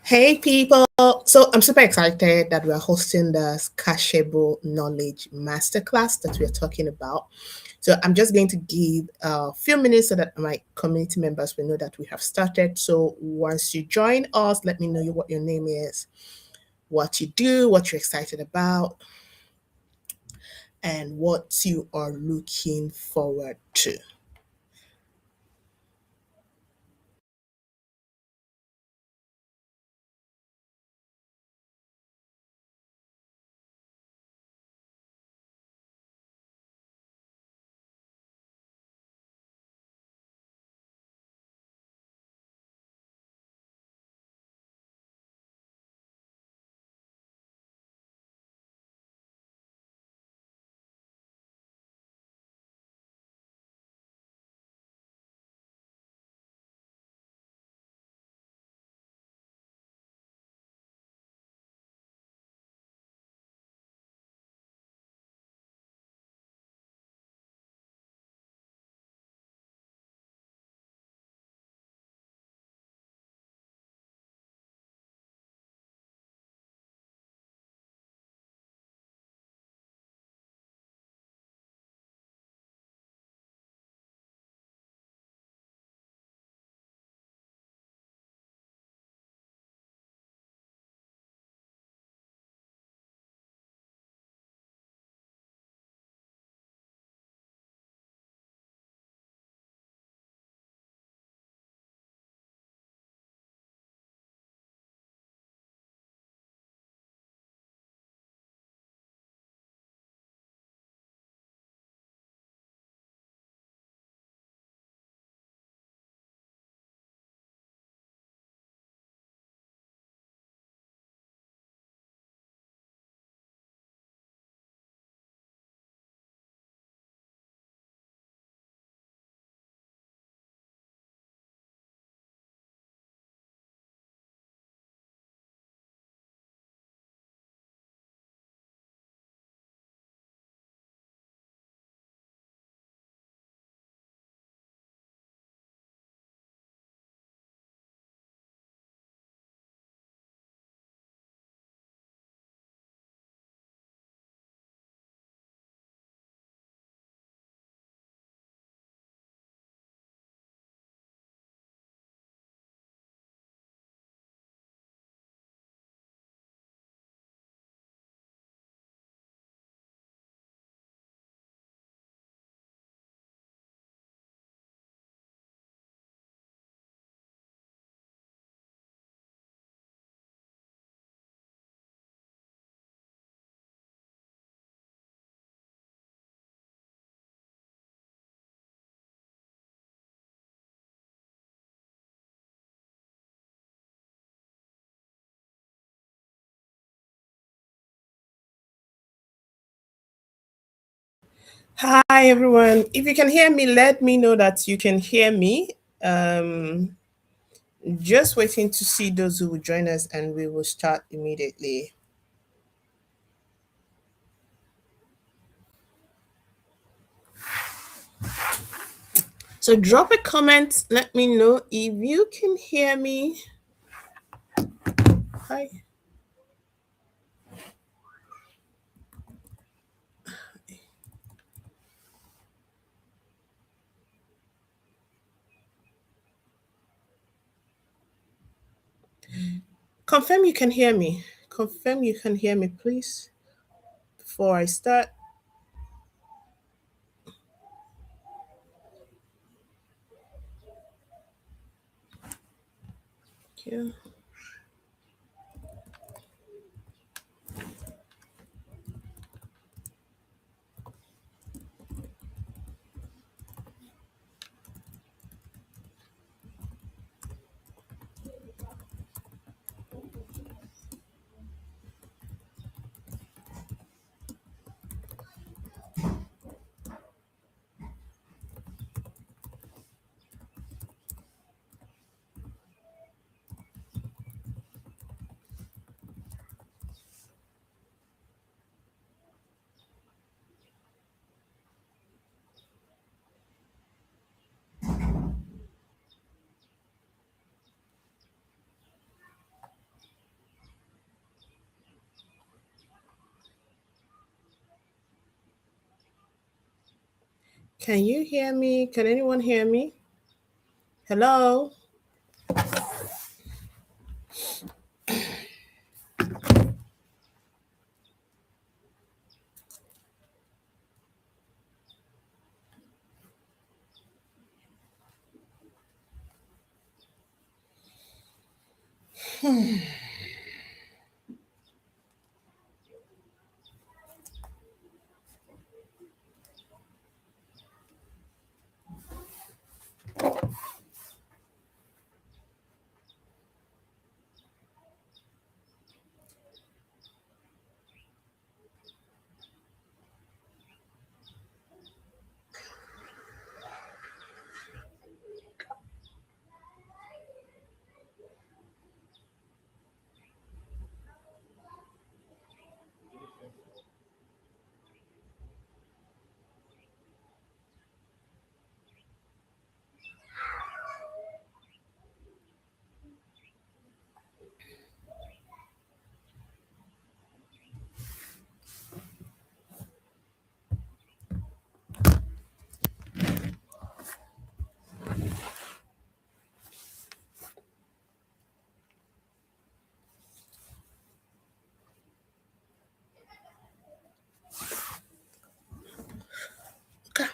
Hey people! So I'm super excited that we're hosting this Cashable Knowledge Masterclass that we're talking about. So I'm just going to give a few minutes so that my community members will know that we have started. So once you join us, let me know what your name is, what you do, what you're excited about, and what you are looking forward to. Hi everyone. If you can hear me, let me know that you can hear me. Um, just waiting to see those who will join us and we will start immediately. So drop a comment, let me know if you can hear me. Hi. Confirm you can hear me. Confirm you can hear me, please, before I start. Thank you. Can you hear me? Can anyone hear me? Hello? Okay.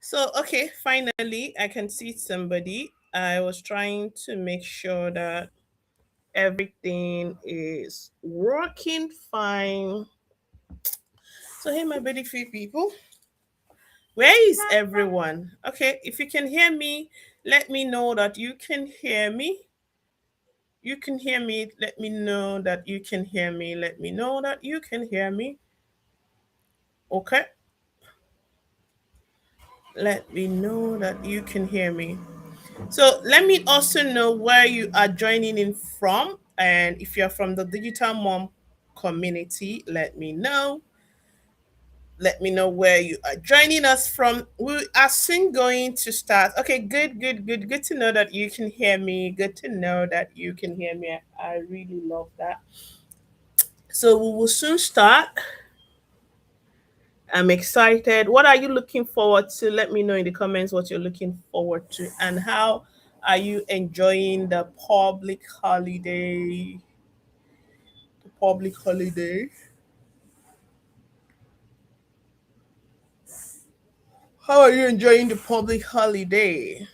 So, okay, finally, I can see somebody. I was trying to make sure that everything is working fine. So, hey, my beautiful people, where is everyone? Okay, if you can hear me, let me know that you can hear me. You can hear me. Let me know that you can hear me. Let me know that you can hear me. Okay, let me know that you can hear me. So let me also know where you are joining in from. And if you're from the Digital Mom community, let me know. Let me know where you are joining us from. We are soon going to start. Okay, good, good, good. Good to know that you can hear me. Good to know that you can hear me. I really love that. So we will soon start. I'm excited. What are you looking forward to? Let me know in the comments what you're looking forward to and how are you enjoying the public holiday? The public holiday. How are you enjoying the public holiday?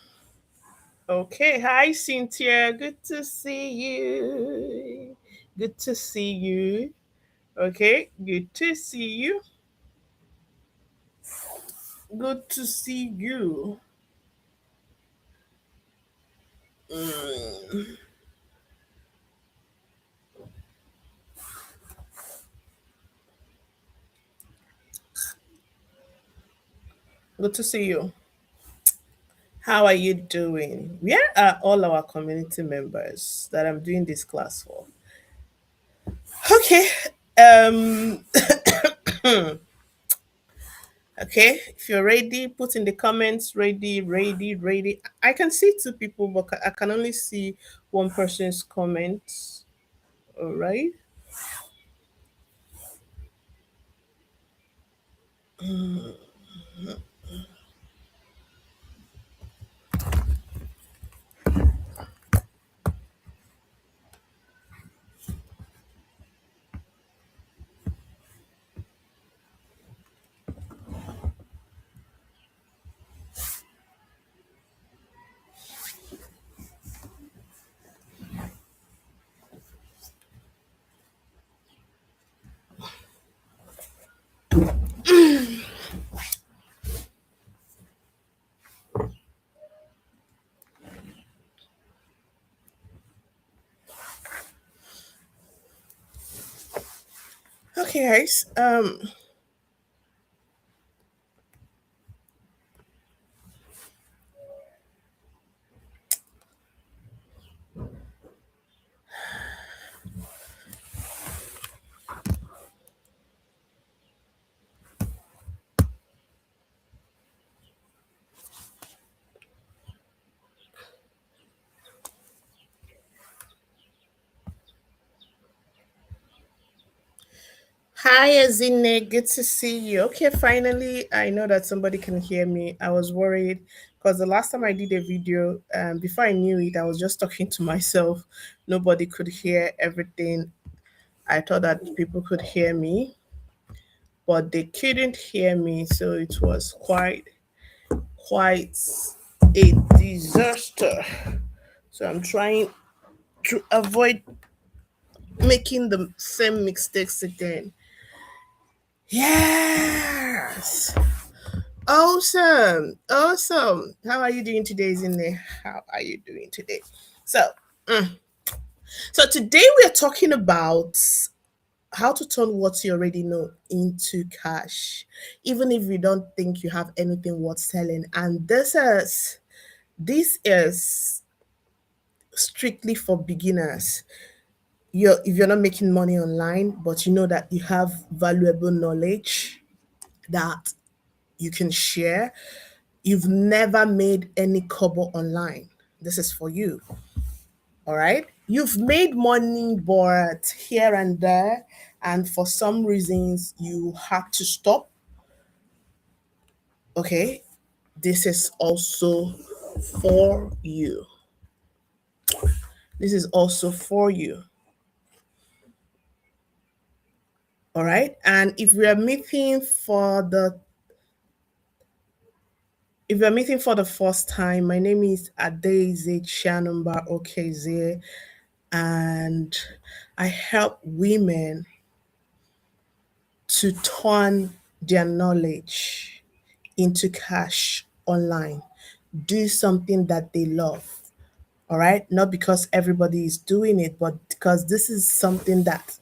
Okay, hi Cynthia. Good to see you. Good to see you. Okay, good to see you. Good to see you. Mm, good to see you. How are you doing? Where are all our community members that I'm doing this class for? Okay. Um okay, if you're ready, put in the comments ready, ready, ready. I can see two people, but I can only see one person's comments. All right. Okay, guys. Hi, Azine. Good to see you. Okay, finally, I know that somebody can hear me. I was worried because the last time I did a video, before I knew it, I was just talking to myself. Nobody could hear everything. I thought that people could hear me, but they couldn't hear me. So it was quite a disaster. So I'm trying to avoid making the same mistakes again. Yes. Awesome. Awesome. How are you doing today, Zine? How are you doing today? So, mm, so today we are talking about how to turn what you already know into cash, even if you don't think you have anything worth selling. And this is strictly for beginners. If you're not making money online, but you know that you have valuable knowledge that you can share. You've never made any kobo online. This is for you. All right. You've made money, but here and there, and for some reasons you had to stop. Okay. This is also for you. This is also for you. All right. And if we're meeting for the first time, my name is Adaeze Chianumba Okezie, and I help women to turn their knowledge into cash online. Do something that they love. All right. Not because everybody is doing it, but because this is something that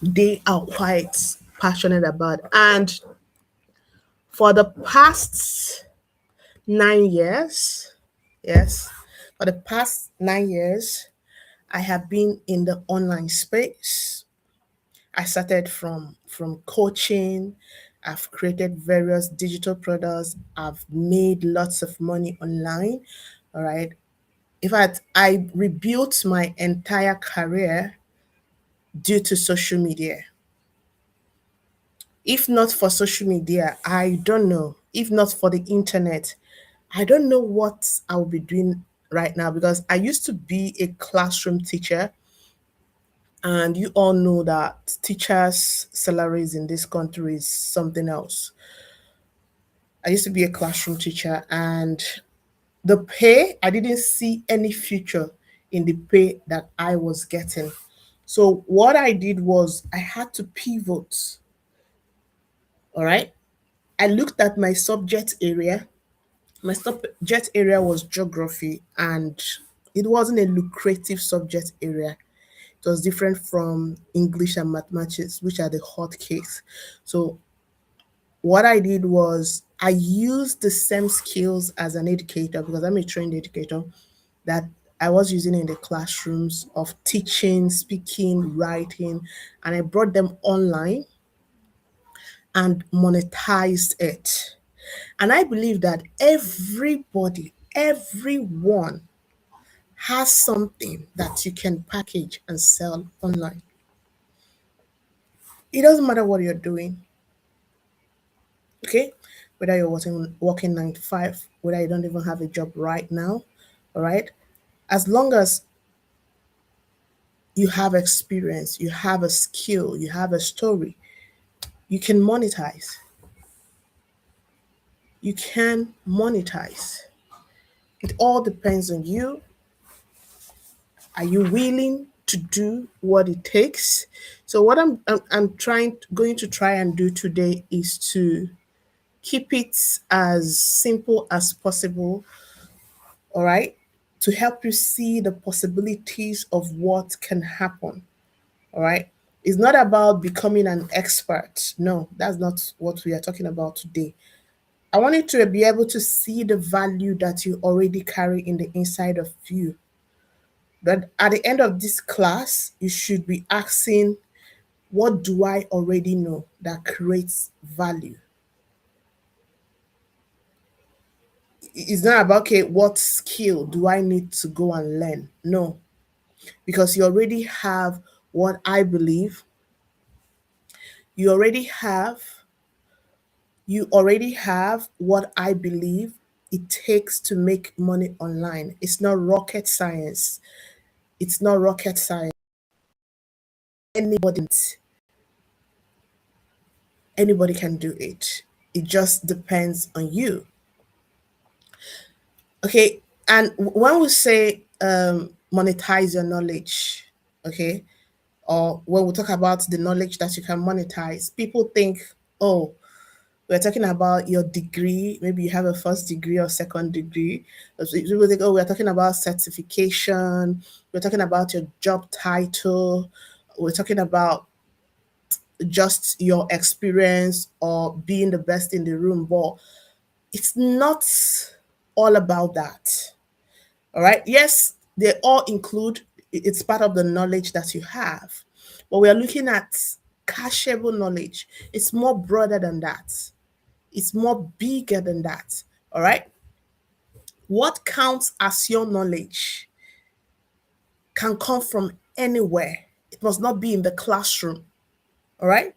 they are quite passionate about. And for the past 9 years, yes, for the past 9 years, I have been in the online space. I started from coaching. I've created various digital products. I've made lots of money online. All right. In fact, I rebuilt my entire career due to social media. If not for social media, I don't know. If not for the internet, I don't know what I'll be doing right now, because I used to be a classroom teacher, and you all know that teachers' salaries in this country is something else. I used to be a classroom teacher, and the pay, I didn't see any future in the pay that I was getting. So what I did was I had to pivot. All right. I looked at my subject area. My subject area was geography, and it wasn't a lucrative subject area. It was different from English and mathematics, which are the hot cakes. So what I did was I used the same skills as an educator, because I'm a trained educator, that I was using in the classrooms of teaching, speaking, writing, and I brought them online and monetized it. And I believe that everybody, everyone has something that you can package and sell online. It doesn't matter what you're doing, okay? Whether you're working 9 to 5, whether you don't even have a job right now, all right? As long as you have experience, you have a skill, you have a story, you can monetize. You can monetize. It all depends on you. Are you willing to do what it takes? So what I'm going to try and do today is to keep it as simple as possible, all right? To help you see the possibilities of what can happen, all right? It's not about becoming an expert. No, that's not what we are talking about today. I want you to be able to see the value that you already carry in the inside of you. But at the end of this class, you should be asking, what do I already know that creates value? It's not about, okay, what skill do I need to go and learn? No, because you already have what I believe. You already have, you already have what I believe it takes to make money online. It's not rocket science. It's not rocket science. Anybody, anybody can do it. It just depends on you. Okay, and when we say monetize your knowledge, okay, or when we talk about the knowledge that you can monetize, people think, oh, we're talking about your degree. Maybe you have a first degree or second degree. So people think, oh, we're talking about certification. We're talking about your job title. We're talking about just your experience or being the best in the room. But it's not all about that. All right. Yes, they all include, it's part of the knowledge that you have. But we are looking at cashable knowledge. It's more broader than that. It's more bigger than that. All right. What counts as your knowledge can come from anywhere. It must not be in the classroom. All right.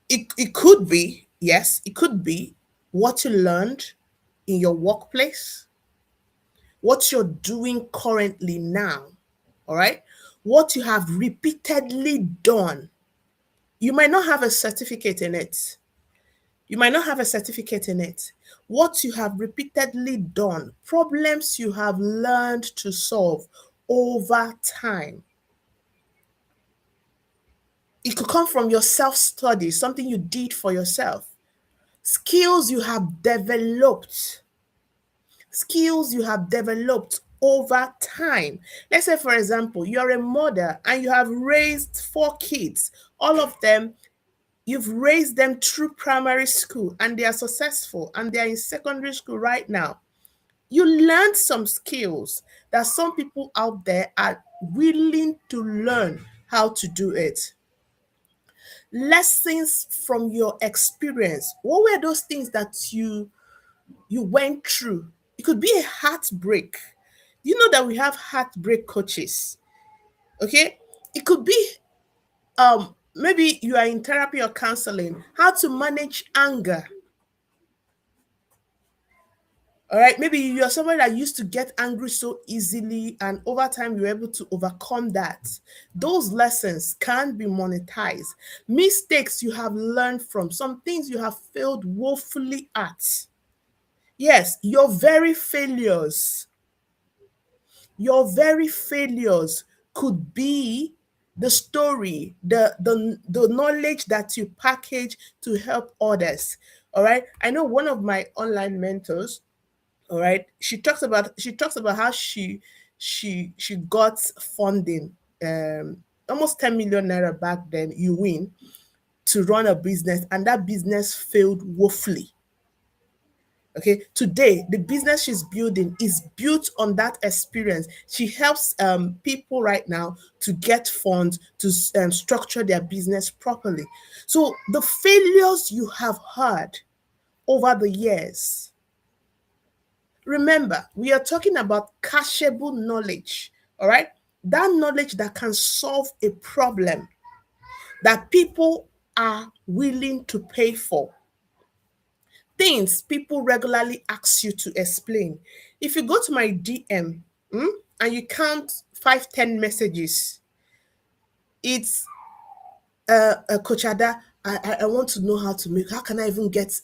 It could be, yes, it could be what you learned in your workplace, what you're doing currently now, all right? What you have repeatedly done. You might not have a certificate in it. You might not have a certificate in it. What you have repeatedly done, problems you have learned to solve over time. It could come from your self study, something you did for yourself, skills you have developed, skills you have developed over time. Let's say, for example, you're a mother and you have raised 4 kids. All of them, you've raised them through primary school and they are successful and they are in secondary school right now. You learned some skills that some people out there are willing to learn how to do it. lessons from your experience. What were those things that you went through? It could be a heartbreak. You know that we have heartbreak coaches. Okay, it could be maybe you are in therapy or counseling, how to manage anger. All right, maybe you're somebody that used to get angry so easily, and over time you're able to overcome that. Those lessons can be monetized. Mistakes you have learned from, some things you have failed woefully at. Yes, your very failures could be the story, the knowledge that you package to help others. All right, I know one of my online mentors. All right, she talks about how she got funding, almost 10 million naira back then, you win, to run a business, and that business failed woefully. Okay, today the business she's building is built on that experience. She helps people right now to get funds to structure their business properly. So the failures you have had over the years, remember, we are talking about cashable knowledge. All right, that knowledge that can solve a problem that people are willing to pay for, things people regularly ask you to explain. If you go to my DM, and you count 5, 10 messages, it's Coach Ada, I want to know how to make, how can I even get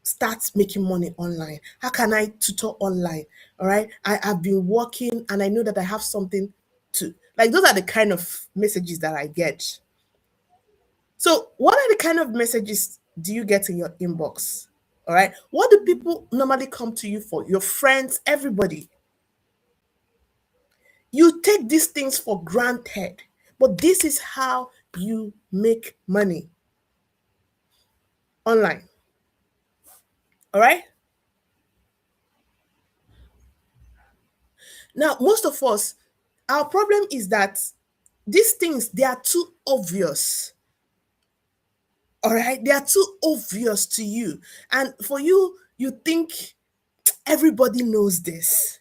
start making money online? How can I tutor online? All right. I've been working and I know that I have something to, like, those are the kind of messages that I get. So, what are the kind of messages do you get in your inbox? All right. What do people normally come to you for? Your friends, everybody. You take these things for granted, but this is how you make money online. All right. Now, most of us, our problem is that these things, they are too obvious. All right. They are too obvious to you. And for you, you think everybody knows this.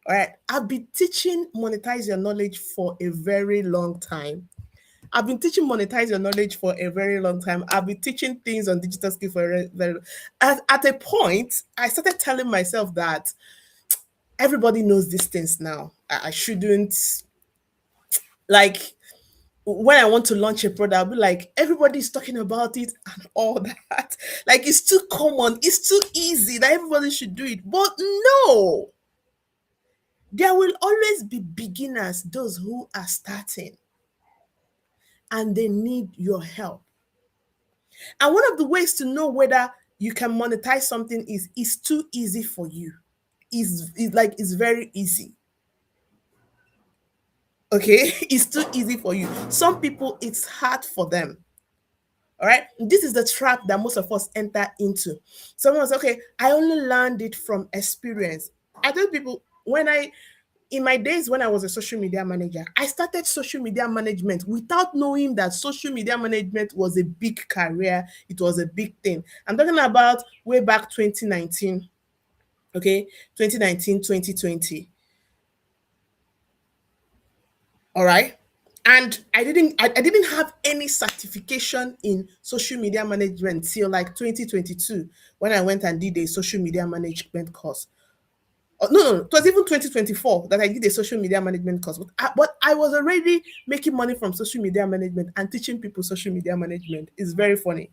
All right. I've been teaching monetize your knowledge for a very long time. I've been teaching monetize your knowledge for a very long time. I've been teaching things on digital skill for a very, at a point, I started telling myself that everybody knows these things now. I shouldn't, like, when I want to launch a product, I'll be like, everybody's talking about it and all that. Like, it's too common, it's too easy that everybody should do it. But no, there will always be beginners, those who are starting, and they need your help. And one of the ways to know whether you can monetize something is it's too easy for you. Is like it's very easy. Okay, it's too easy for you. Some people it's hard for them. All right, this is the trap that most of us enter into. Someone was okay. I only learned it from experience. I tell people, when I in my days when I was a social media manager, I started social media management without knowing that social media management was a big career. It was a big thing. I'm talking about way back 2019. Okay, 2019, 2020. All right. And I didn't have any certification in social media management till like 2022, when I went and did a social media management course. Oh, no, no, it was even 2024 that I did a social media management course. But I was already making money from social media management and teaching people social media management. It's very funny.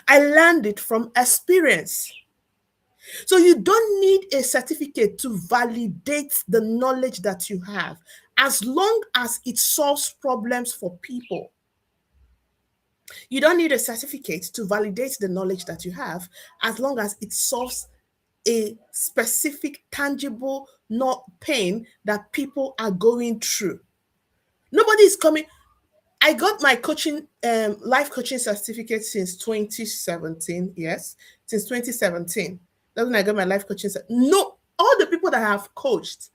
I learned it from experience. So you don't need a certificate to validate the knowledge that you have, as long as it solves problems for people. You don't need a certificate to validate the knowledge that you have, as long as it solves a specific, tangible, not pain that people are going through. Nobody is coming. I got my coaching, life coaching certificate since 2017. Yes, since 2017. That's when I got my life coaching. No, all the people that I have coached,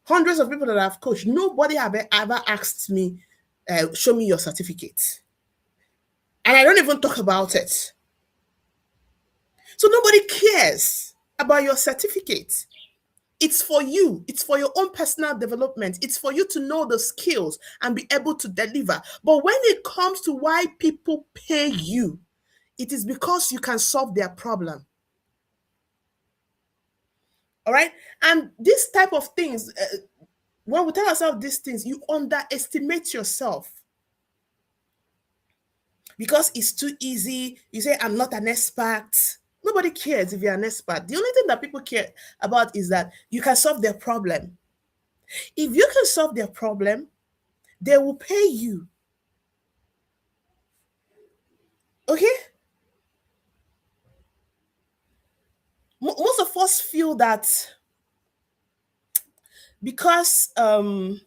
hundreds of people that I've coached, nobody have ever asked me, show me your certificate. And I don't even talk about it. So nobody cares about your certificate. It's for you. It's for your own personal development. It's for you to know the skills and be able to deliver. But when it comes to why people pay you, it is because you can solve their problem. All right. And this type of things, when we tell ourselves these things, you underestimate yourself because it's too easy. You say, I'm not an expert. Nobody cares if you're an expert. The only thing that people care about is that you can solve their problem. If you can solve their problem, they will pay you. Okay? Most of us feel that because your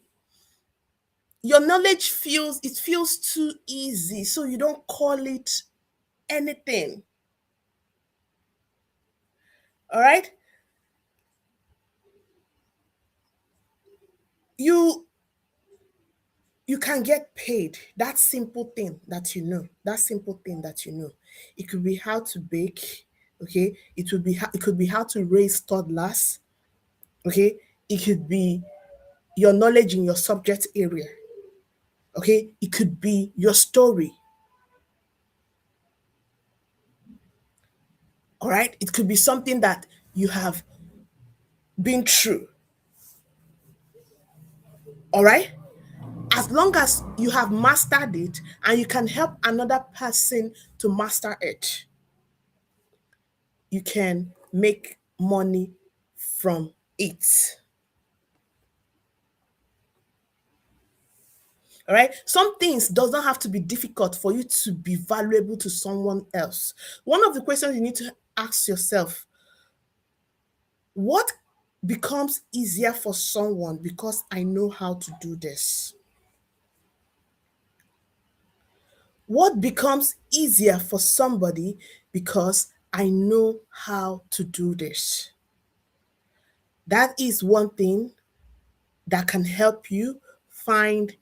knowledge feels too easy, so you don't call it anything. All right? You you can get paid. That simple thing that you know. That simple thing that you know. It could be how to bake. Okay? It could be how to raise toddlers. Okay? It could be your knowledge in your subject area. Okay? It could be your story. All right? It could be something that you have been through. All right? As long as you have mastered it and you can help another person to master it, you can make money from it. All right? Some things does not have to be difficult for you to be valuable to someone else. One of the questions you need to ask yourself, what becomes easier for someone because I know how to do this? What becomes easier for somebody because I know how to do this? That is one thing that can help you find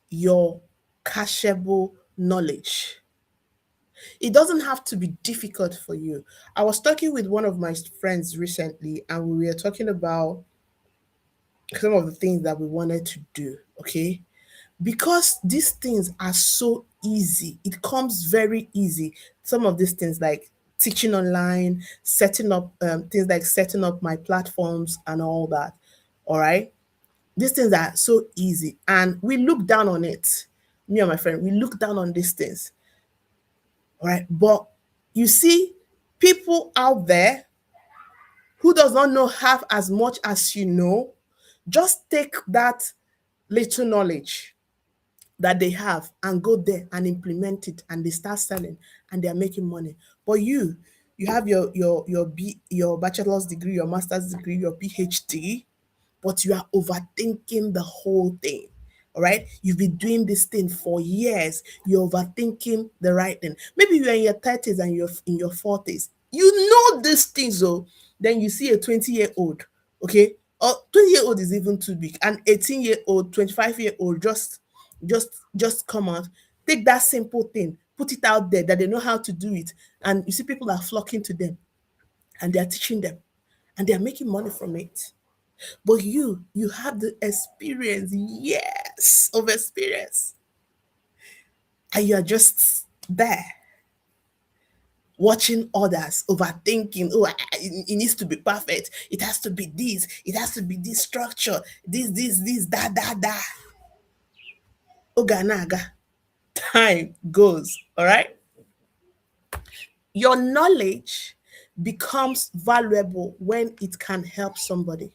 your cashable knowledge. It doesn't have to be difficult for you. I was talking with one of my friends recently, and we were talking about some of the things that we wanted to do. Okay. Because these things are so easy, it comes very easy. Some of these things, like teaching online, setting up things like setting up my platforms and all that. All right. These things are so easy, and we look down on it. Me and my friend, we look down on these things. All right. But you see, people out there who does not know half as much as you know, just take that little knowledge that they have and go there and implement it, and they start selling and they are making money. But you have your bachelor's degree, your master's degree, your PhD, but you are overthinking the whole thing. All right. You've been doing this thing for years. You're overthinking the right thing. Maybe you're in your 30s and you're in your 40s. You know these things, though. Then you see a 20-year-old, okay? Or 20-year-old is even too big. An 18-year-old, 25-year-old just come out. Take that simple thing, put it out there that they know how to do it. And you see people are flocking to them and they are teaching them and they are making money from it. But you have the experience, yes, of experience. And you're just there watching others, overthinking. Oh, it needs to be perfect. It has to be this. It has to be this structure. This, that. Oganaga. Time goes. All right. Your knowledge becomes valuable when it can help somebody.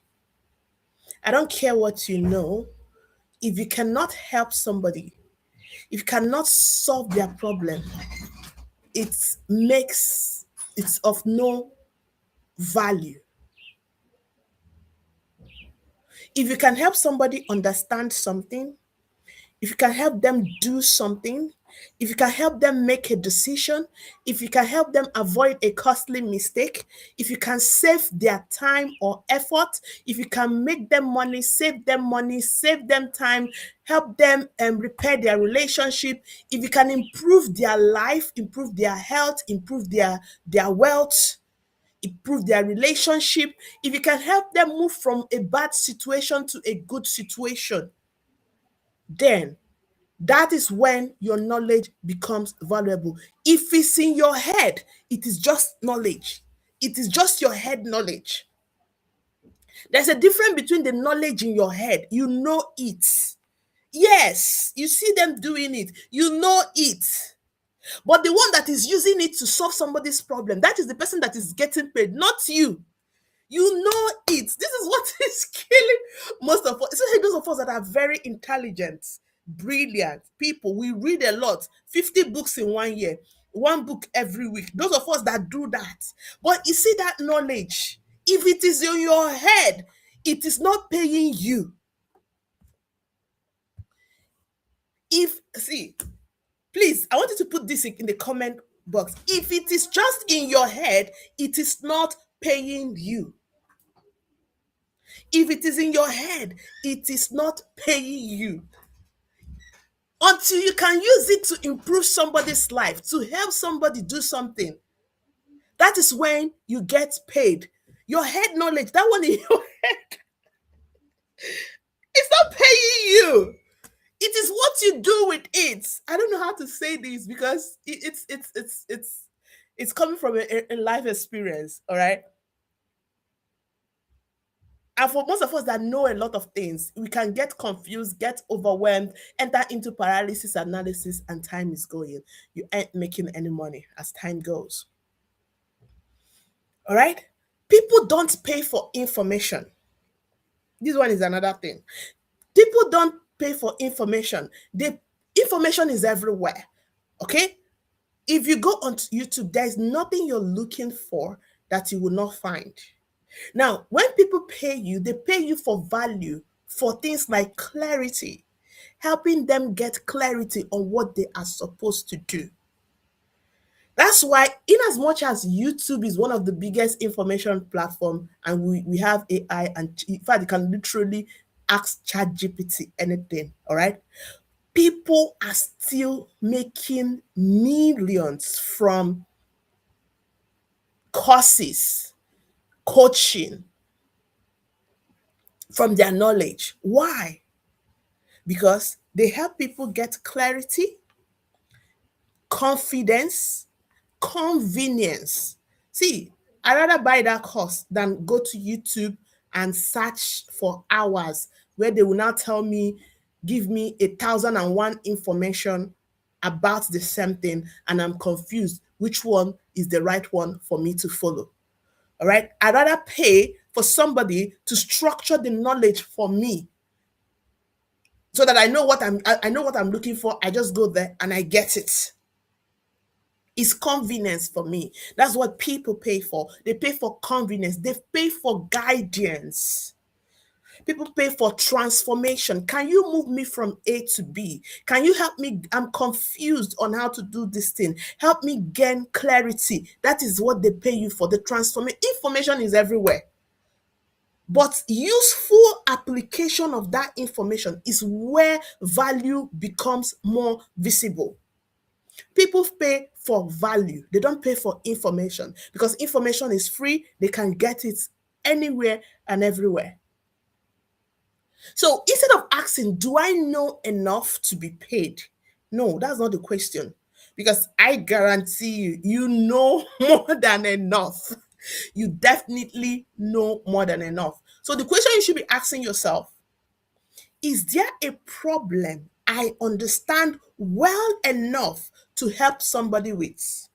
I don't care what you know. If you cannot help somebody, if you cannot solve their problem, it makes it's of no value. If you can help somebody understand something, if you can help them do something, if you can help them make a decision, if you can help them avoid a costly mistake, if you can save their time or effort, if you can make them money, save them time, help them repair their relationship, if you can improve their life, improve their health, improve their wealth, improve their relationship, if you can help them move from a bad situation to a good situation, then that is when your knowledge becomes valuable. If it's in your head, it is just knowledge. It is just your head knowledge. There's a difference between the knowledge in your head. You know it. Yes, you see them doing it. You know it. But the one that is using it to solve somebody's problem, that is the person that is getting paid, not you. You know it. This is what is killing most of us, especially those of us that are very intelligent, brilliant people. We read a lot, 50 books in 1 year, one book every week. Those of us that do that. But you see that knowledge, if it is in your head, it is not paying you. If, see, please, I want you to put this in the comment box. If it is just in your head, it is not paying you. If it is in your head, it is not paying you. Until you can use it to improve somebody's life, to help somebody do something, that is when you get paid. Your head knowledge, that one in your head, it's not paying you. It is what you do with it. I don't know how to say this because it's coming from a life experience. All right. And for most of us that know a lot of things, we can get confused, get overwhelmed, enter into paralysis analysis, and time is going. You ain't making any money as time goes. All right? People don't pay for information. This one is another thing. People don't pay for information. The information is everywhere. Okay? If you go on YouTube, there's nothing you're looking for that you will not find. Now, when people pay you, they pay you for value, for things like clarity, helping them get clarity on what they are supposed to do. That's why, in as much as YouTube is one of the biggest information platform, and we have AI, and in fact, you can literally ask ChatGPT anything, all right? People are still making millions from courses, coaching, from their knowledge. Why? Because they help people get clarity, confidence, convenience. See, I rather buy that course than go to YouTube and search for hours where they will now tell me, give me 1,001 information about the same thing, and I'm confused which one is the right one for me to follow. All right. I'd rather pay for somebody to structure the knowledge for me so that I know what I'm looking for. I just go there and I get it. It's convenience for me. That's what people pay for. They pay for convenience. They pay for guidance. People pay for transformation. Can you move me from A to B? Can you help me? I'm confused on how to do this thing. Help me gain clarity. That is what they pay you for. The transformation. Information is everywhere. But useful application of that information is where value becomes more visible. People pay for value. They don't pay for information because information is free. They can get it anywhere and everywhere. So instead of asking, do I know enough to be paid? No, that's not the question. Because I guarantee you, you know more than enough. You definitely know more than enough. So the question you should be asking yourself, is there a problem I understand well enough to help somebody with?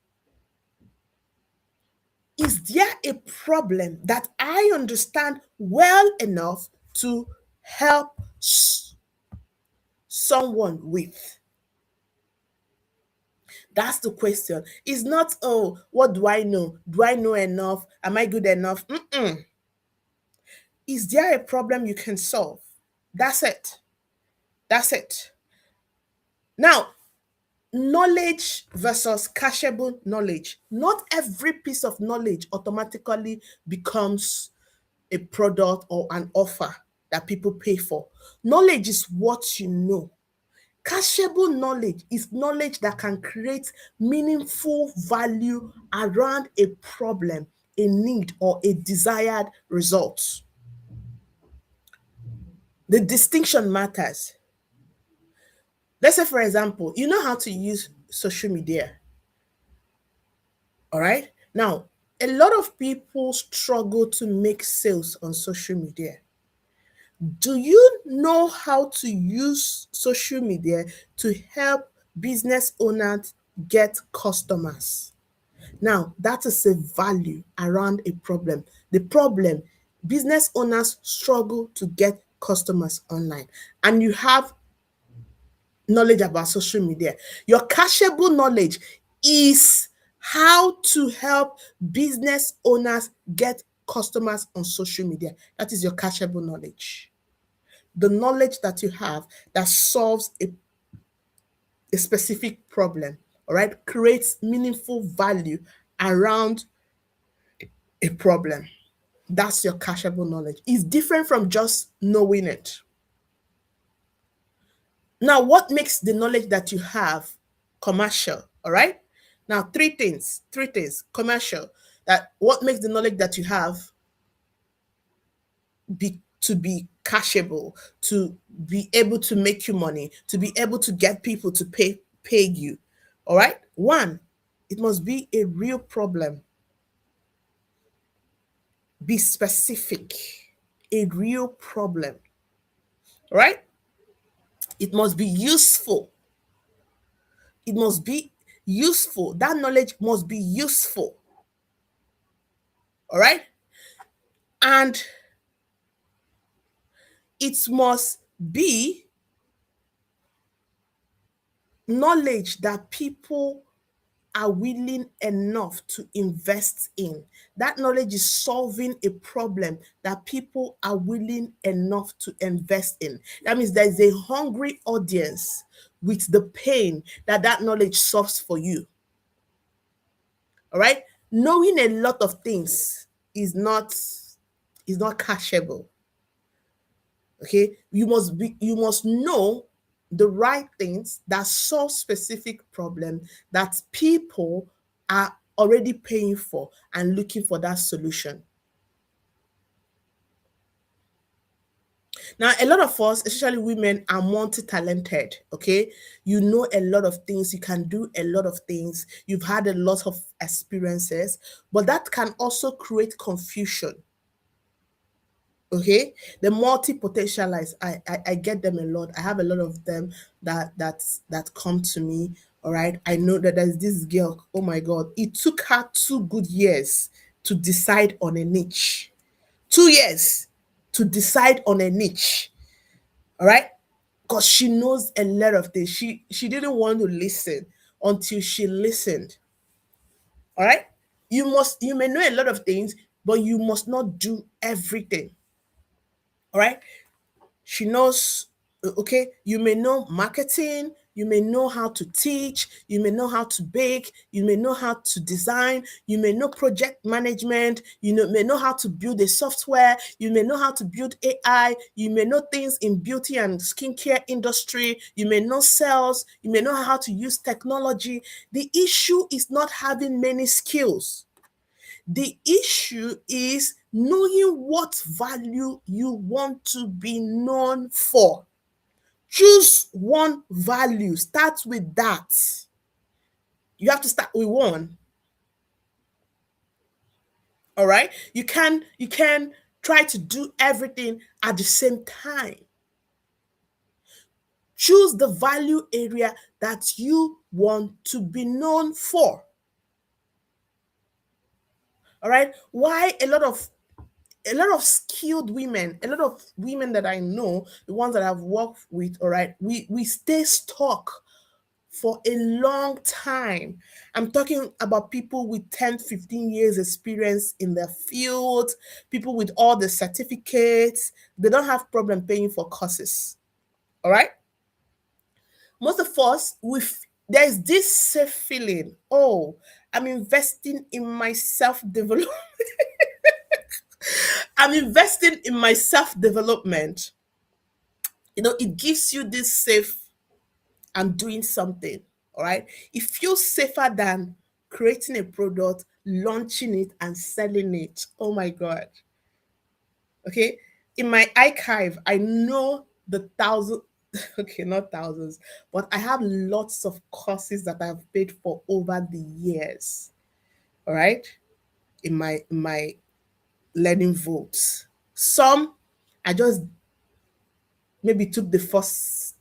Is there a problem that I understand well enough to help someone with? That's the question. It's not, oh, what do I know? Do I know enough? Am I good enough? Mm-mm. Is there a problem you can solve? That's it. That's it. Now, knowledge versus cashable knowledge. Not every piece of knowledge automatically becomes a product or an offer that people pay for. Knowledge is what you know. Cashable knowledge is knowledge that can create meaningful value around a problem, a need, or a desired result. The distinction matters. Let's say, for example, you know how to use social media, all right? Now, a lot of people struggle to make sales on social media. Do you know how to use social media to help business owners get customers? Now, that is a value around a problem. The problem, business owners struggle to get customers online, and you have knowledge about social media. Your cashable knowledge is how to help business owners get customers on social media. That is your cashable knowledge. The knowledge that you have that solves a specific problem, all right, creates meaningful value around a problem. That's your cashable knowledge. It's different from just knowing it. Now, what makes the knowledge that you have commercial? All right. Now, three things commercial. That what makes the knowledge that you have be cashable, to be able to make you money, to be able to get people to pay you. All right. One, it must be a real problem. Be specific. A real problem. All right. It must be useful. It must be useful. That knowledge must be useful. All right. And it must be knowledge that people are willing enough to invest in. That knowledge is solving a problem that people are willing enough to invest in. That means there is a hungry audience with the pain that that knowledge solves for you. All right? Knowing a lot of things is not cashable. Okay, you must know the right things that solve specific problem that people are already paying for and looking for that solution. Now, a lot of us, especially women, are multi-talented. Okay, you know a lot of things, you can do a lot of things, you've had a lot of experiences, but that can also create confusion. Okay, the multi-potentialites, I get them a lot. I have a lot of them that come to me. All right, I know that there's this girl, oh my god, it took her 2 good years to decide on a niche. 2 years to decide on a niche. All right, because she knows a lot of things. She didn't want to listen until she listened. All right, you may know a lot of things, but you must not do everything. All right, she knows, okay, you may know marketing, you may know how to teach, you may know how to bake, you may know how to design, you may know project management, may know how to build a software, you may know how to build AI, you may know things in beauty and skincare industry, you may know sales, you may know how to use technology. The issue is not having many skills. The issue is knowing what value you want to be known for. Choose one value, start with that. You have to start with one. All right? You can try to do everything at the same time. Choose the value area that you want to be known for. All right? Why a lot of skilled women, a lot of women that I know, the ones that I've worked with, all right, we stay stuck for a long time. I'm talking about people with 10, 15 years experience in their field, people with all the certificates. They don't have problem paying for courses. All right? Most of us, there's this safe feeling. Oh, I'm investing in my self development. I'm investing in my self development. It gives you this safe. I'm doing something. All right. It feels safer than creating a product, launching it, and selling it. Oh my God. Okay. In my archive, I know the thousand, okay, not thousands, but I have lots of courses that I've paid for over the years. All right. In my learning votes. Some I just maybe took the first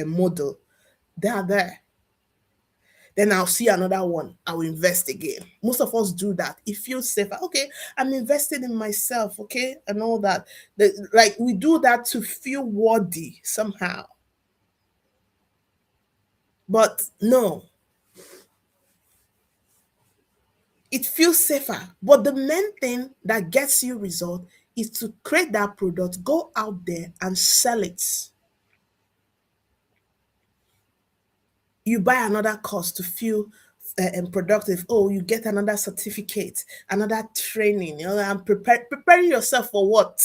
model. They are there. Then I'll see another one. I will invest again. Most of us do that. It feels safer. Okay, I'm investing in myself, okay, and all that. Like we do that to feel worthy somehow. But no, it feels safer. But the main thing that gets you result is to create that product, go out there and sell it. You buy another course to feel productive. Oh, you get another certificate, another training. And preparing yourself for what?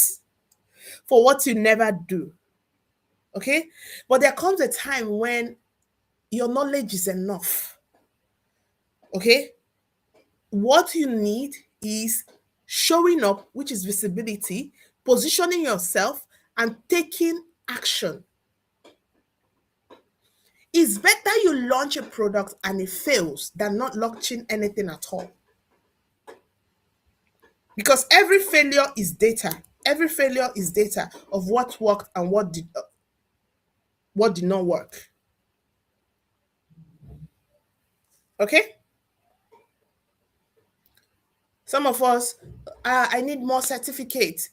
For what you never do. Okay, but there comes a time when your knowledge is enough. Okay, what you need is showing up, which is visibility, positioning yourself, and taking action. It's better you launch a product and it fails than not launching anything at all. Because every failure is data. Every failure is data of what worked and what did not work. Okay? Some of us, I need more certificates.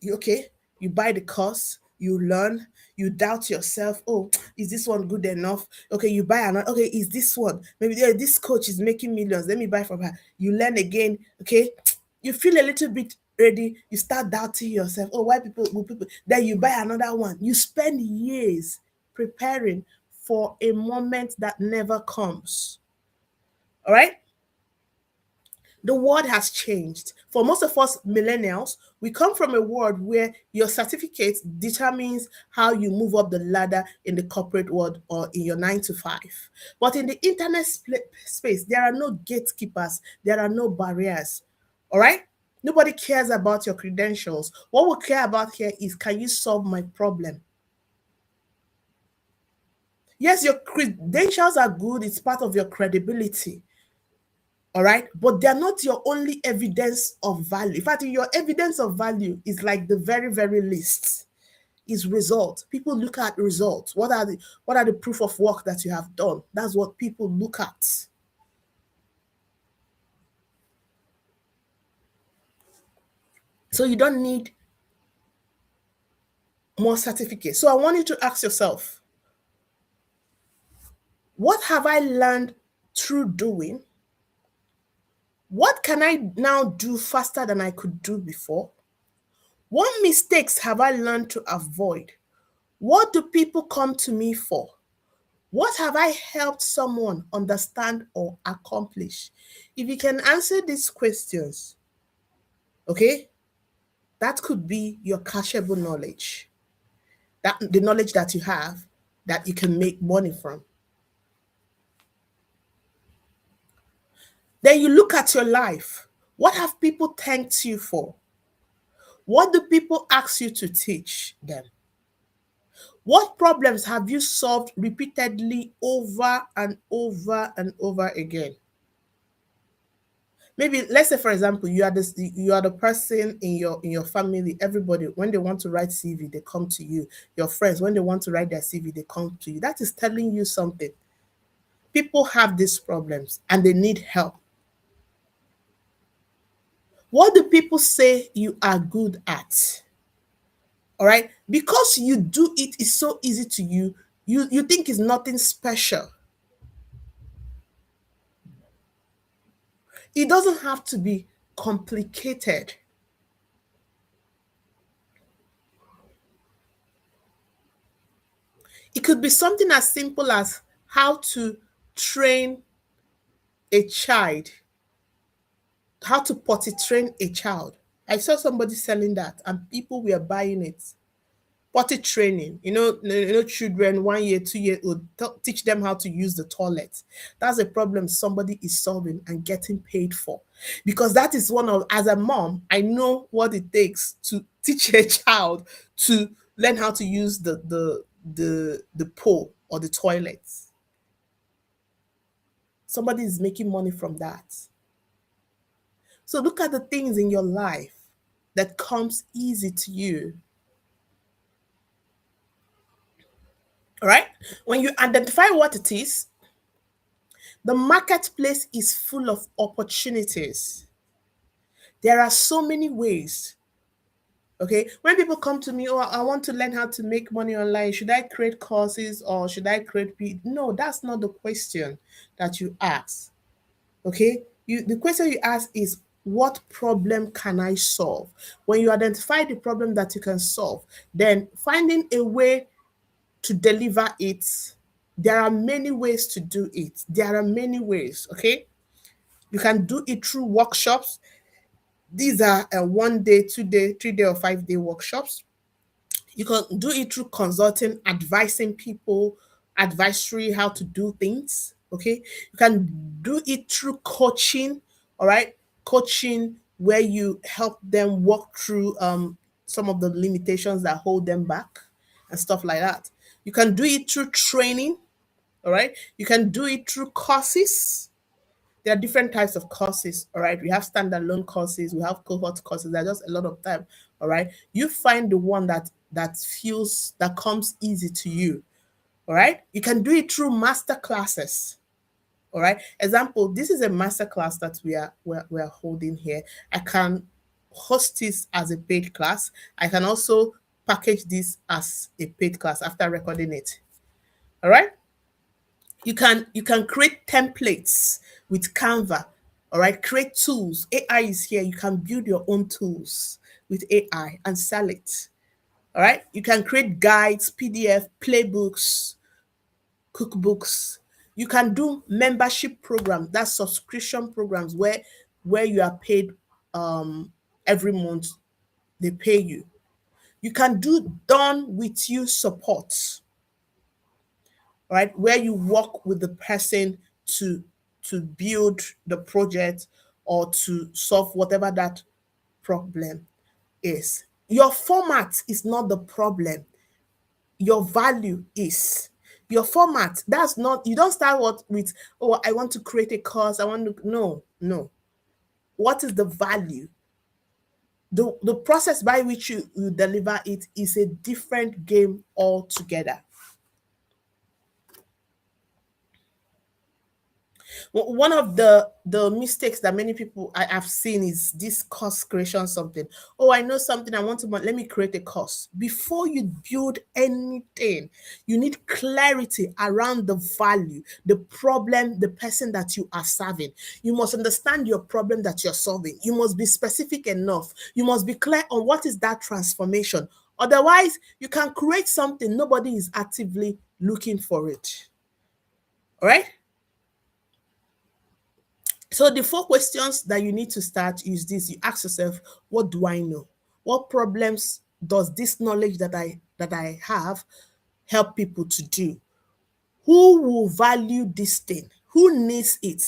Okay, you buy the course, you learn, you doubt yourself. Oh, is this one good enough? Okay, you buy another. Okay, is this one? Maybe this coach is making millions. Let me buy from her. You learn again. Okay, you feel a little bit ready. You start doubting yourself. Oh, why people? Then you buy another one. You spend years preparing for a moment that never comes. All right. The world has changed. For most of us millennials, we come from a world where your certificate determines how you move up the ladder in the corporate world or in your 9 to 5. But in the internet space, there are no gatekeepers, there are no barriers. All right? Nobody cares about your credentials. What we care about here is, can you solve my problem? Yes, your credentials are good, it's part of your credibility. All right, but they're not your only evidence of value. In fact, your evidence of value is like the very, very least is result. People look at results. What are the proof of work that you have done? That's what people look at. So you don't need more certificates. So I want you to ask yourself, what have I learned through doing? What can I now do faster than I could do before? What mistakes have I learned to avoid? What do people come to me for? What have I helped someone understand or accomplish? If you can answer these questions, okay, that could be your cashable knowledge. That the knowledge that you have that you can make money from. Then you look at your life. What have people thanked you for? What do people ask you to teach them? What problems have you solved repeatedly over and over and over again? Maybe let's say for example you are the person in your family. Everybody, when they want to write CV, they come to you. Your friends, when they want to write their CV, they come to you. That is telling you something. People have these problems and they need help. What do people say you are good at? All right, because you do it is so easy to you. You think it's nothing special. It doesn't have to be complicated. It could be something as simple as how to train a child, how to potty train a child. I saw somebody selling that and people were buying it. Potty training, children 1 year, 2 year old, teach them how to use the toilet. That's a problem somebody is solving and getting paid for. Because that is one of, as a mom, I know what it takes to teach a child to learn how to use the pole or the toilet. Somebody is making money from that. So look at the things in your life that comes easy to you. All right? When you identify what it is, the marketplace is full of opportunities. There are so many ways. Okay. When people come to me, oh, I want to learn how to make money online. Should I create courses or should I create? No, that's not the question that you ask. Okay. The question you ask is, what problem can I solve? When you identify the problem that you can solve, then finding a way to deliver it. There are many ways to do it. There are many ways. Okay. You can do it through workshops. These are 1 day, 2 day, 3 day, or 5 day workshops. You can do it through consulting, advising people, advisory, how to do things. Okay. You can do it through coaching. All right. Coaching where you help them walk through some of the limitations that hold them back and stuff like that. You can do it through training. All right. You can do it through courses. There are different types of courses. All right. We have standalone courses, we have cohort courses. There's just a lot of time. All right. You find the one that comes easy to you. All right. You can do it through master classes. All right. Example, this is a master class that we're holding here. I can host this as a paid class. I can also package this as a paid class after recording it. All right. You can create templates with Canva. All right, create tools. AI is here. You can build your own tools with AI and sell it. All right, you can create guides, PDF, playbooks, cookbooks. You can do membership programs, that's subscription programs where you are paid every month. They pay you. You can do done with you support, right? Where you work with the person to build the project or to solve whatever that problem is. Your format is not the problem. Your value is. Your format, that's not, you don't start what with, oh, I want to create a course. I want to, no, no. What is the value? The process by which you deliver it is a different game altogether. One of the mistakes that many people I have seen is this course creation something. Oh, I know something I want to, let me create a course. Before you build anything, you need clarity around the value, the problem, the person that you are serving. You must understand your problem that you're solving. You must be specific enough. You must be clear on what is that transformation. Otherwise, you can create something, nobody is actively looking for it. All right. So the four questions that you need to start is this. You ask yourself, what do I know? What problems does this knowledge that I have help people to do? Who will value this thing? Who needs it?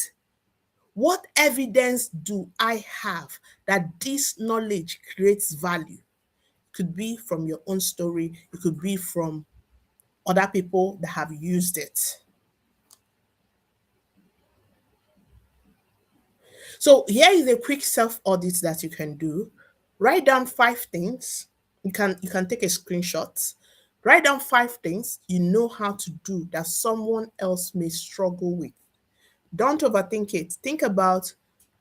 What evidence do I have that this knowledge creates value? It could be from your own story, it could be from other people that have used it. So here is a quick self audit that you can do. Write down 5 things. You can take a screenshot. Write down 5 things you know how to do that someone else may struggle with. Don't overthink it. Think about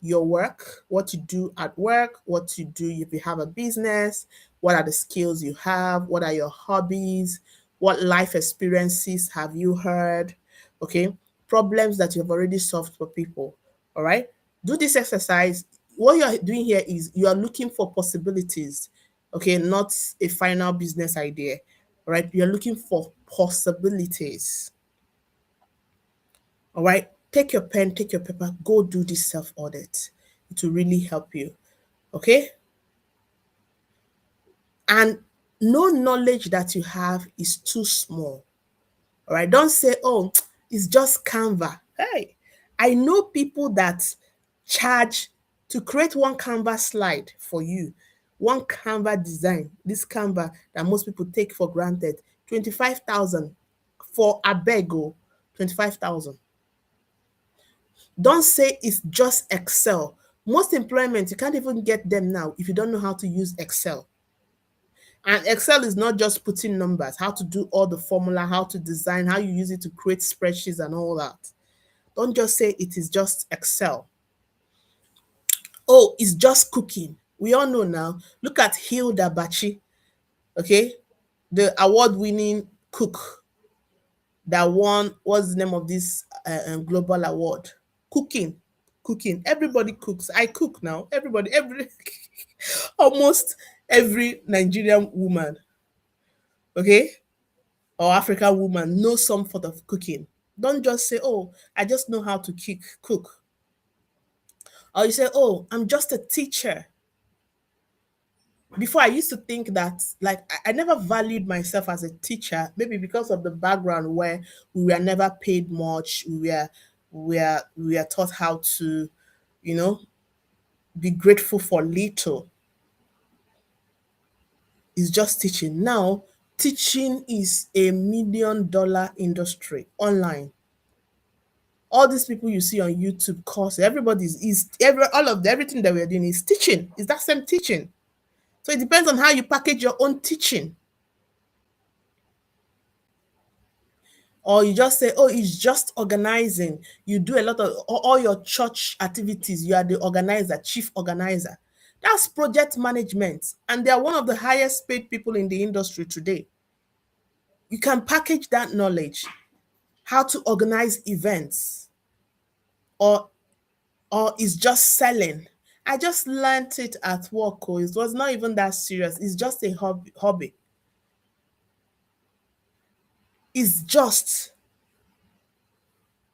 your work, what you do at work, what you do if you have a business, what are the skills you have, what are your hobbies, what life experiences have you heard, okay? Problems that you've already solved for people, all right? Do this exercise. What you're doing here is you are looking for possibilities, okay, not a final business idea, All right. You're looking for possibilities. All right. Take your pen, take your paper, go do this self audit. It will really help you. Okay. And no knowledge that you have is too small. All right. Don't say, oh, it's just Canva. Hey, I know people that charge to create one Canva slide for you, one Canva design, this Canva that most people take for granted, 25,000 for Abego, 25,000. Don't say it's just Excel. Most employment, you can't even get them now if you don't know how to use Excel. And Excel is not just putting numbers, how to do all the formula, how to design, how you use it to create spreadsheets and all that. Don't just say it is just Excel. Oh, it's just cooking. We all know now. Look at Hilda Baci, okay? The award-winning cook that won, what's the name of this global award? Cooking. Cooking. Everybody cooks. I cook now. Every almost every Nigerian woman, okay, or African woman knows some sort of cooking. Don't just say, oh, I just know how to cook. Or you say, oh, I'm just a teacher. Before I used to think that, like, I never valued myself as a teacher, maybe because of the background where we were never paid much. We were taught how to, you know, be grateful for little. It's just teaching. Now, teaching is a $1 million industry online. All these people you see on YouTube course, everybody's is all of everything that we're doing is teaching. Is that same teaching? So it depends on how you package your own teaching. Or you just say, oh, it's just organizing. You do a lot of all your church activities. You are the organizer, chief organizer. That's project management. And they are one of the highest paid people in the industry today. You can package that knowledge, how to organize events, or is just selling. I just learned it at work. Oh, it was not even that serious. It's just a hobby. It's just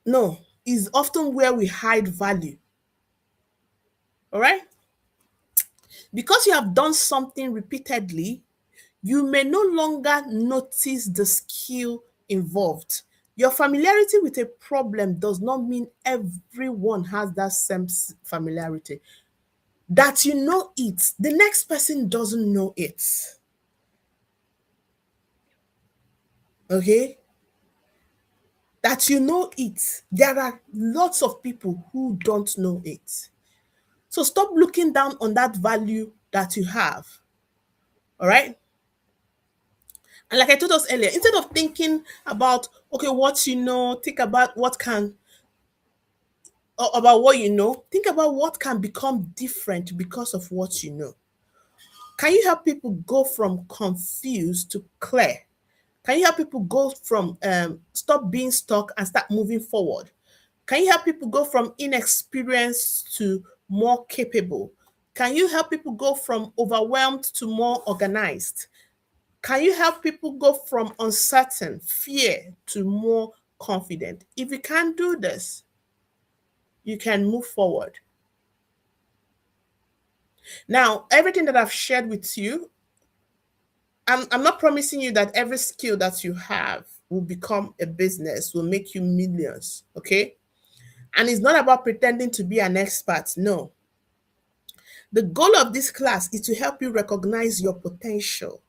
no. Is often where we hide value. All right. Because you have done something repeatedly, you may no longer notice the skill involved. Your familiarity with a problem does not mean everyone has that same familiarity. That you know it, the next person doesn't know it. Okay? That you know it. There are lots of people who don't know it. So stop looking down on that value that you have. All right? And like I told us earlier, instead of thinking about, okay, what you know, think about what can, or about what you know, think about what can become different because of what you know. Can you help people go from confused to clear? Can you help people go from stop being stuck and start moving forward? Can you help people go from inexperienced to more capable? Can you help people go from overwhelmed to more organized? Can you help people go from uncertain, fear to more confident? If you can't do this, you can move forward. Now, everything that I've shared with you, I'm not promising you that every skill that you have will become a business, will make you millions, okay? And it's not about pretending to be an expert. No. The goal of this class is to help you recognize your potential.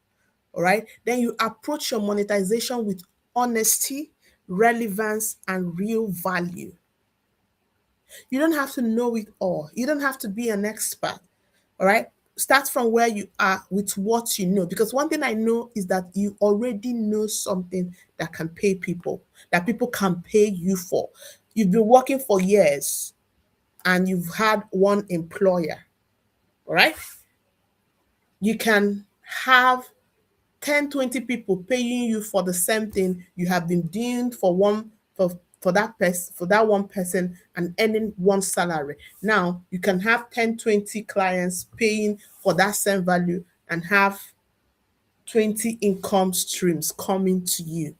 All right. Then you approach your monetization with honesty, relevance, and real value. You don't have to know it all. You don't have to be an expert. All right. Start from where you are with what you know. Because one thing I know is that you already know something that can pay people, that people can pay you for. You've been working for years and you've had one employer. All right. You can have 10, 20 people paying you for the same thing you have been doing for that person, for that one person, and earning one salary. Now you can have 10, 20 clients paying for that same value and have 20 income streams coming to you.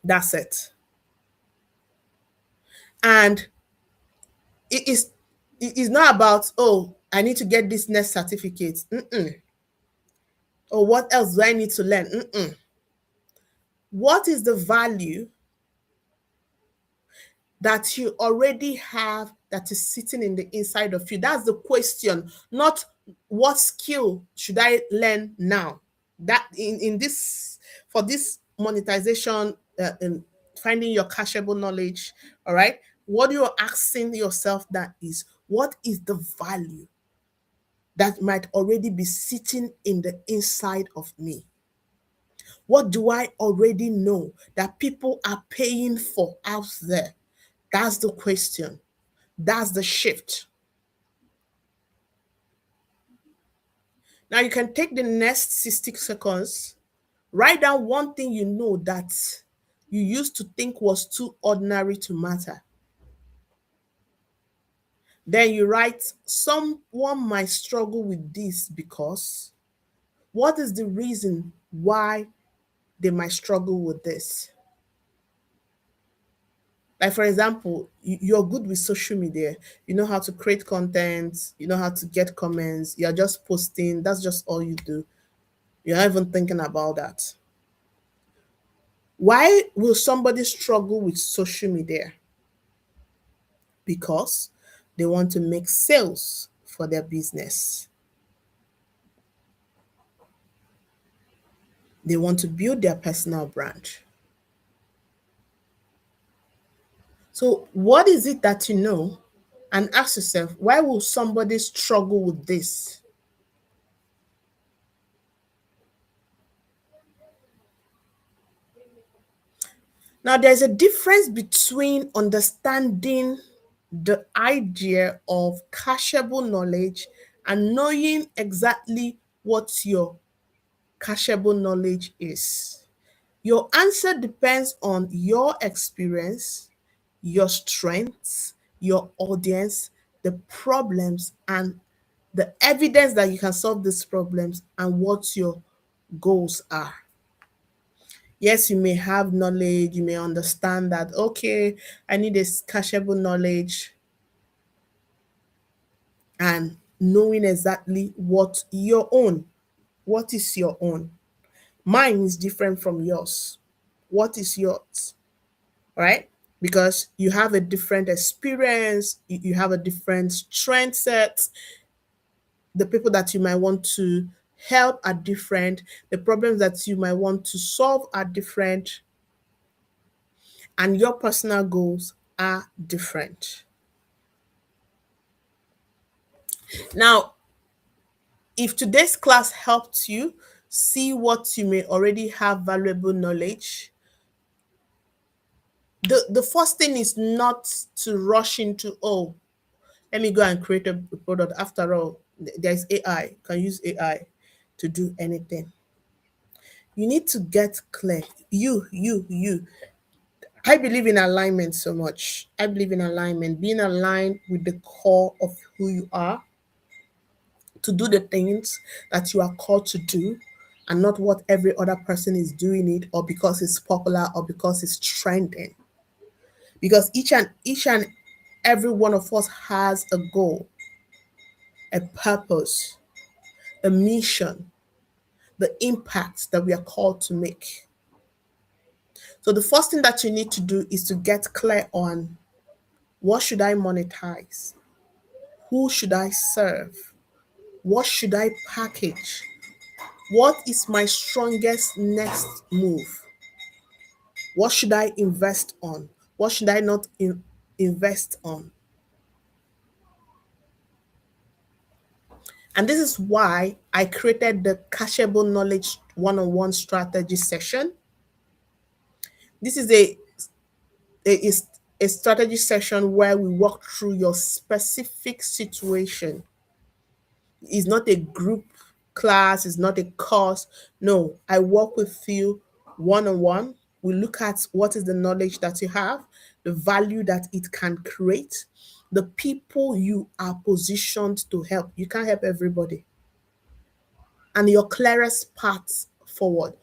That's it. And it is it is not about, oh, I need to get this next certificate. Mm-mm. Or what else do I need to learn? Mm-mm. What is the value that you already have that is sitting in the inside of you? That's the question, not what skill should I learn now. That in this, for this monetization, in finding your cashable knowledge, all right, what you're asking yourself, that is, what is the value that might already be sitting in the inside of me? What do I already know that people are paying for out there? That's the question. That's the shift. Now you can take the next 60 seconds, write down one thing you know that you used to think was too ordinary to matter. Then you write, someone might struggle with this because, what is the reason why they might struggle with this? Like, for example, you're good with social media. You know how to create content, you know how to get comments, you're just posting, that's just all you do. You're not even thinking about that. Why will somebody struggle with social media? Because they want to make sales for their business. They want to build their personal brand. So, what is it that you know? And ask yourself, why will somebody struggle with this? Now, there's a difference between understanding the idea of cashable knowledge and knowing exactly what your cashable knowledge is. Your answer depends on your experience, your strengths, your audience, the problems, and the evidence that you can solve these problems, and what your goals are. Yes, you may have knowledge, you may understand that, okay, I need a cashable knowledge, and knowing exactly what your own, what is your own. Mine is different from yours. What is yours? Right? Because you have a different experience, you have a different strength set, the people that you might want to help are different, the problems that you might want to solve are different, and your personal goals are different. Now, if today's class helped you see what you may already have valuable knowledge, the first thing is not to rush into, oh, let me go and create a product. After all, there's AI. You can use AI to do anything. You need to get clear. You. I believe in alignment so much. I believe in alignment, being aligned with the core of who you are, to do the things that you are called to do, and not what every other person is doing it, or because it's popular, or because it's trending. Because each and every one of us has a goal, a purpose, a mission, the impact that we are called to make. So the first thing that you need to do is to get clear on, what should I monetize? Who should I serve? What should I package? What is my strongest next move? What should I invest on? What should I not invest on? And this is why I created the Cashable Knowledge one-on-one strategy session. This is is a strategy session where we walk through your specific situation. It's not a group class, it's not a course. No, I work with you one on one. We look at what is the knowledge that you have, the value that it can create, the people you are positioned to help. You can't help everybody. and your clearest path forward.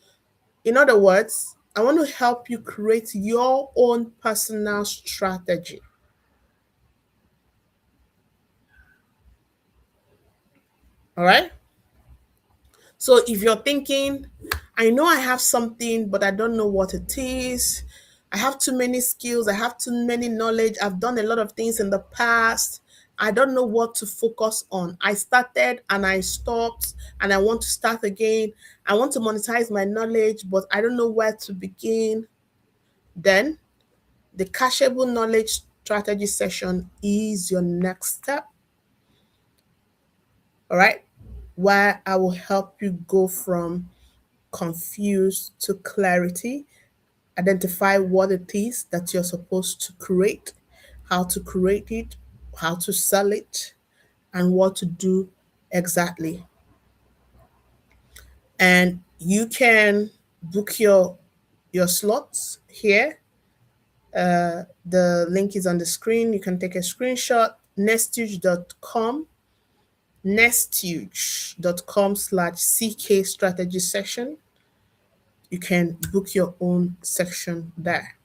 In other words, I want to help you create your own personal strategy. All right. So if you're thinking, I know I have something, but I don't know what it is. I have too many skills. I have too many knowledge. I've done a lot of things in the past. I don't know what to focus on. I started and I stopped and I want to start again. I want to monetize my knowledge, but I don't know where to begin. Then the cashable knowledge strategy session is your next step. All right. Where I will help you go from confused to clarity, identify what it is that you're supposed to create, how to create it, how to sell it, and what to do exactly. And you can book your slots here. The link is on the screen. You can take a screenshot. nestuge.com/ck strategy session. You can book your own section there.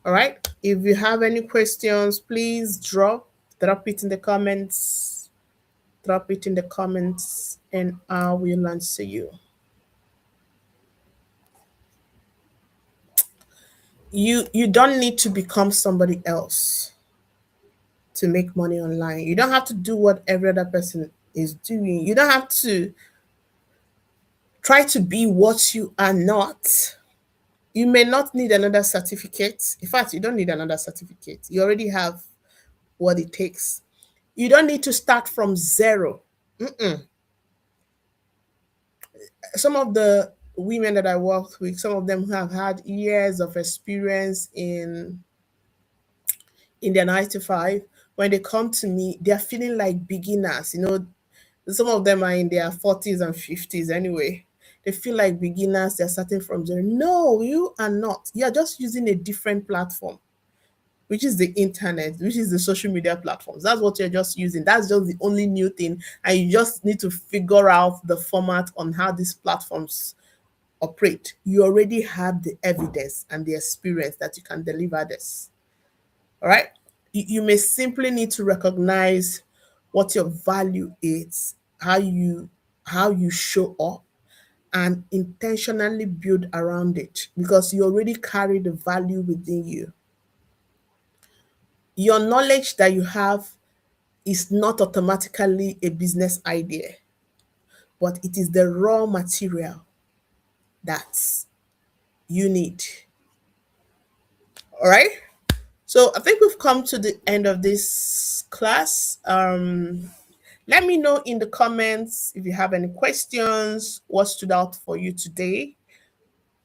All right. If you have any questions, please drop it in the comments. Drop it in the comments and I will answer you. You don't need to become somebody else to make money online. You don't have to do what every other person is doing. You don't have to try to be what you are not. You may not need another certificate. In fact, you don't need another certificate. You already have what it takes. You don't need to start from zero. Some of the women that I worked with, some of them who have had years of experience in their 9 to 5, when they come to me, they're feeling like beginners. Some of them are in their 40s and 50s anyway. They feel like beginners, they're starting from zero. No, you are not. You're just using a different platform, which is the internet, which is the social media platforms. That's what you're just using. That's just the only new thing. And you just need to figure out the format on how these platforms operate. You already have the evidence and the experience that you can deliver this. All right. You may simply need to recognize what your value is, how you show up, and intentionally build around it because you already carry the value within you. Your knowledge that you have is not automatically a business idea, but it is the raw material that you need. All right. So I think we've come to the end of this class. Let me know in the comments if you have any questions. What stood out for you today?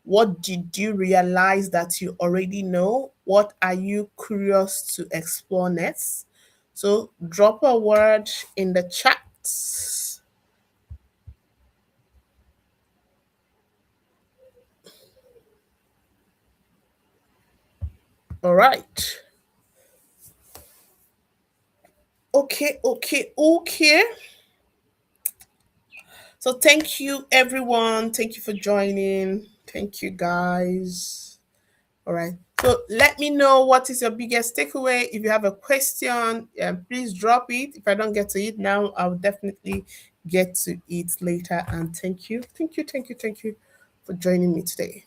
What did you realize that you already know? What are you curious to explore next? So drop a word in the chat. All right. Okay. So thank you, everyone. Thank you for joining. Thank you, guys. All right. So let me know what is your biggest takeaway. If you have a question, please drop it. If I don't get to it now, I'll definitely get to it later. And thank you for joining me today.